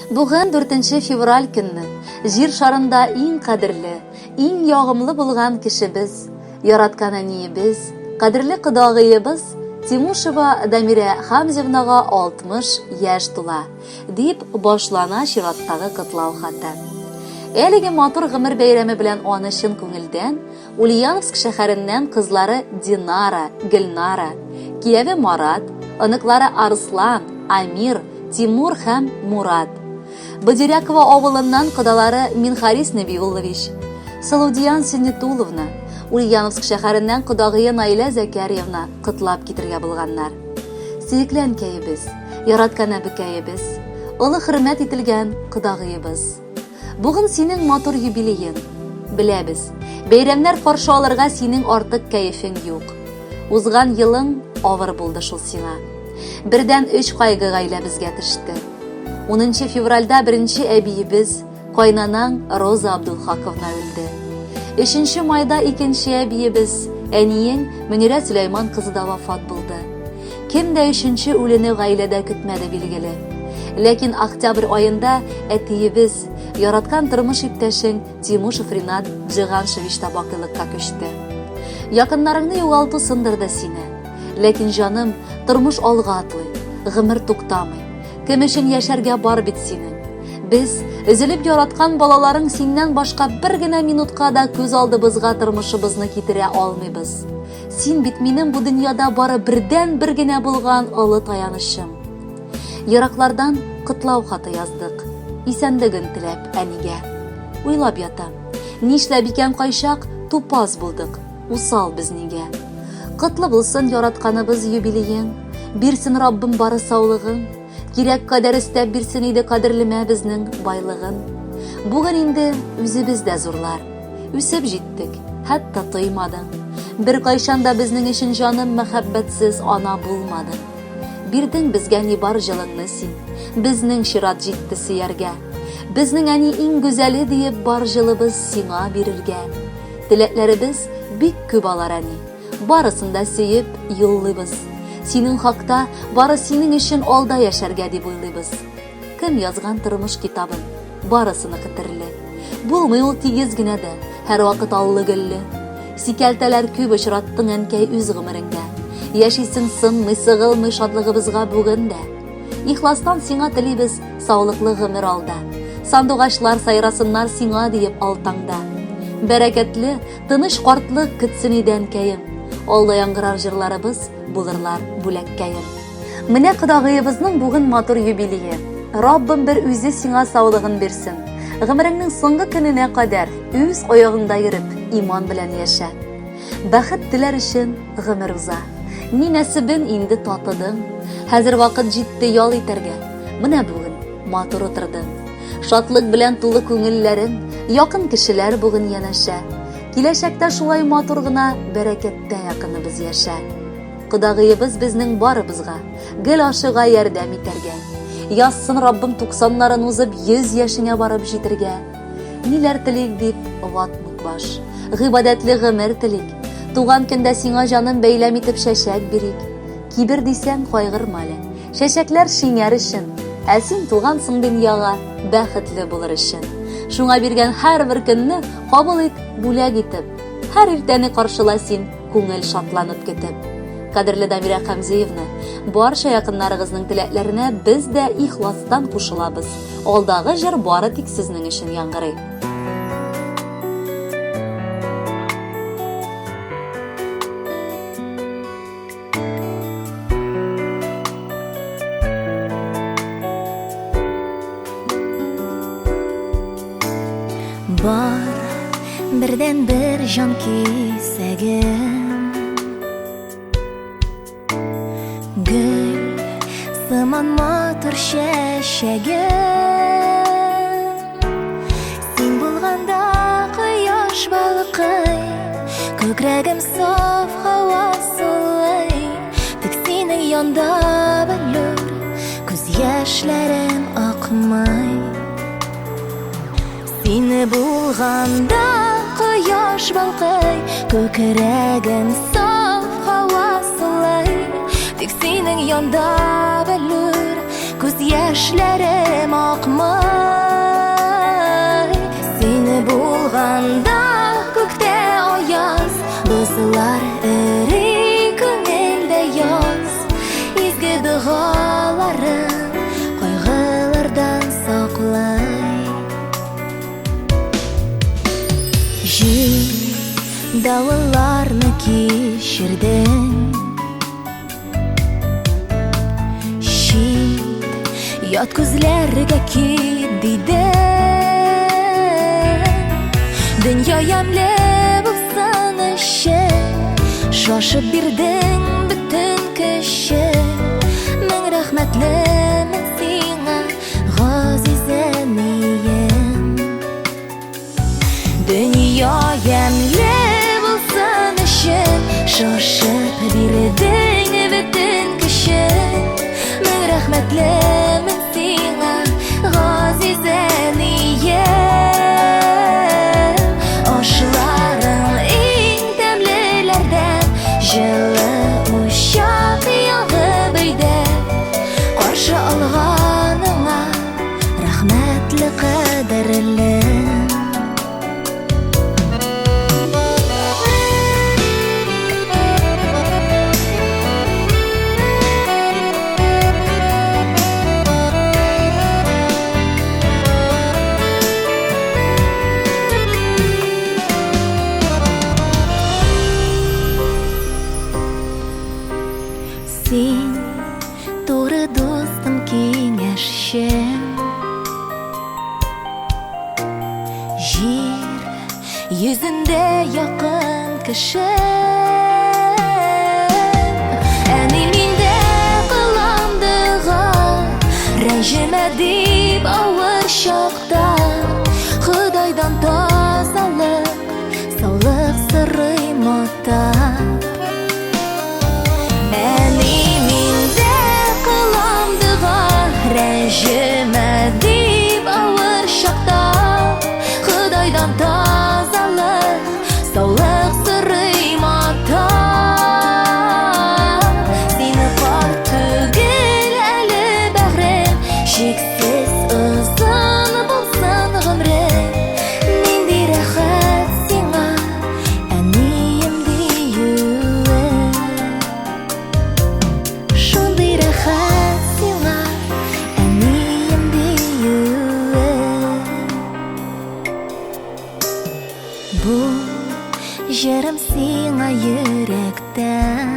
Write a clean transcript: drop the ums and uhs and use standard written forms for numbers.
Бүген 4 февраль көнне җир шарында иң кадерле, иң ягымлы булган кешебез, яраткан әниебез, кадерле кодагыебыз Тимушева Дамира Хамзевнага 60 яшь тула, дип башлана чираттагы котлау хаты. Әлеге матур гомер бәйрәме белән аны чын күңелдән Ульяновск шәһәреннән кызлары Динара, Гөлнара, кияве Марат, оныклары Арслан, Амир, Тимур һәм Мурат. Бадирякова авылыннан кодалары Минхарис Набиуллович, Салудиян Синетуловна, Ульяновск шәһәреннән кодагые Наилә Закарьевна котлап китергә булганнар. Сөекле әнкәебез, яраткан әбекәебез, олы хөрмәт ителгән кодагыебыз. Бүген синең матур юбилеең. Беләбез, бәйрәмнәр каршы алырга синең артык кәефең юк. Узган елың авыр булды шул сиңа. Бердән 3 кайгы гаиләбезгә төште. 10 февральдә беренче әбиебез, кайнанаң Роза Абдулхаковна үлде. 3 майда икенче әбиебез, әниең Мөнирә Сөләйман кызы да вафат булды. Кем дә 3нче үлене гаиләдә көтмәде билгеле. Ләкин октябрь аенда әтиебез, яраткан тормыш иптәшең Тимушев Ринат Джиганшевич та бакыйлыкка күчте. Якыннарыңны югалту сындырды сине. Ләкин җаным, тормыш алга атлый, гомер туктамый. Кем өчен яшәргә бар бит синең? Без, өзелеп яраткан балаларың синнән башка бер генә минутка да күз алдыбызга тормышыбызны китерә алмыйбыз. Син бит минем бу дөньяда бары бердән бер генә булган олы таянычым. Ераклардан котлау хаты яздык. Исәнлеген теләп әнигә. Уйлап ятам. Нишләп икән кайчак тупас булдык. Усал без нигә? Котлы булсын яратканыбыз юбилеең. Бирсен Раббым бары саулыгын. Кирәк кадәр истәп бирсен иде кадерлемә безнең байлыгын. Бүген инде үзебез дә зурлар. Үсеп җиттек, хәтта тоймадың. Бер кайчан да безнең өчен җаным мәхәббәтсез ана булмады. Бирдең безгә ни бар җылыңны син. Безнең чират җитте сөяргә. Безнең әни иң гүзәле диеп бар җылыбыз сиңа бирергә. Теләкләребез бик күп алар әни. Барысын да сөеп юллыйбыз. Синең хакта бары синең өчен алда яшәргә дип уйлыйбыз. Кем язган тормыш китабын? Барысыны хәтерле. Булмый ул тигез генә дә, һәр вакыт аллы гөлле. Сикәлтәләр күп очраттың әнкәй үз гомереңдә. Яшисең сынмый, сыгылмый шатлыгыбызга бүген дә. Ихластан сиңа телибез саулыклы гомер алда. Сандугачлар сайрасыннар сиңа диеп алтаңда. Бәрәкәтле, тыныч картлык көтсен иде әнкәем. Алда яңгырар җырларыбыз булырлар бүләккәем. Менә кодагыебызның бүген матур юбилее. Раббым бер үзе сиңа саулыгын бирсен. Гомереңнең соңгы көненә кадәр үз аягыңда йөреп, иман белән яшә. Бәхет теләр өчен гомер уза. Ни нәсебен инде татыдың. Хәзер вакыт җитте ял итәргә. Менә бүген матур утырдың. Шатлык белән тулы күңелләрең, якын кешеләр бүген янәшә. Киләчәктә шулай матур гына бәрәкәттә якыныбыз яшә. Кодагыебыз безнең барыбызга, гел ашыга ярдәм итәргә. Язсын Раббым 90-нарын узып 100 яшеңә барып җитәргә. Ниләр телик дип ватмык баш. Гыйбадәтле гомер телик. Туган көндә сиңа җаным бәйләм итеп шәшәк бирик. Кибер дисәң кайгырма әле. Шәшәкләр шиңәр өчен, ә син тугансың дөньяга бәхетле булыр өчен. Шуңа биргән һәрбер көнне кабул ит, бүләк итеп. Һәр иртәне каршыла син күңел шатланып көтеп. Кадерле Дамира Хамзеевна, барча якыннарыгызның теләкләренә без дә ихластан кушылабыз. Алдагы җыр бары тик сезнең өчен яңгырый. Бар бердән бер җан кисәгем, гөл сыман матур чәчәгем. Син булганда кояш балкый, күкрәгем саф һава сулый. Тик синең янда белүр, күз яшьләрем акмый. Сине булганда кояш балкый, күкрәгем саф һава сулый. Тик синең янда белүр, күз яшьләрем акмый. Сине булганда күктә аяз, бозлар эри күңелдә яз. Изге дугаларым кайгылардан саклай. Җил давылларны кичердең, ят күзләргә кит дидең. Дөнья ямьле булсын өчен, шашып бирдең бөтен көчен. Мең рәхмәтлемен сиңа, газизәнием. Дөнья ямьле булсын өчен, шашып бирдең бөтен көчен. Мең рәхмәтлемен сиңа, газизәнием. Ашларың иң тәмлеләрдән, җылы учак ягып өйдә. Каршы алганыңа рәхмәтле кадерле. Син туры дустым, киңәшчем. Җир йөзендә якын кешем. Әни миндә кыламдыга, рәнҗемә дип авыр чакта. Худайдан тазалык, саулык сорый мота. Рәнҗемә дип авыр чакта, Худайдан тазалык, саулык сорый мота. Сине кар түгел әле бәгърем, чиксез озын булсын гомрең. Нинди рәхәт сиңа, әнием диюе. Шундый рәхәт сиңа, бу җырым сиңа йөрәктән.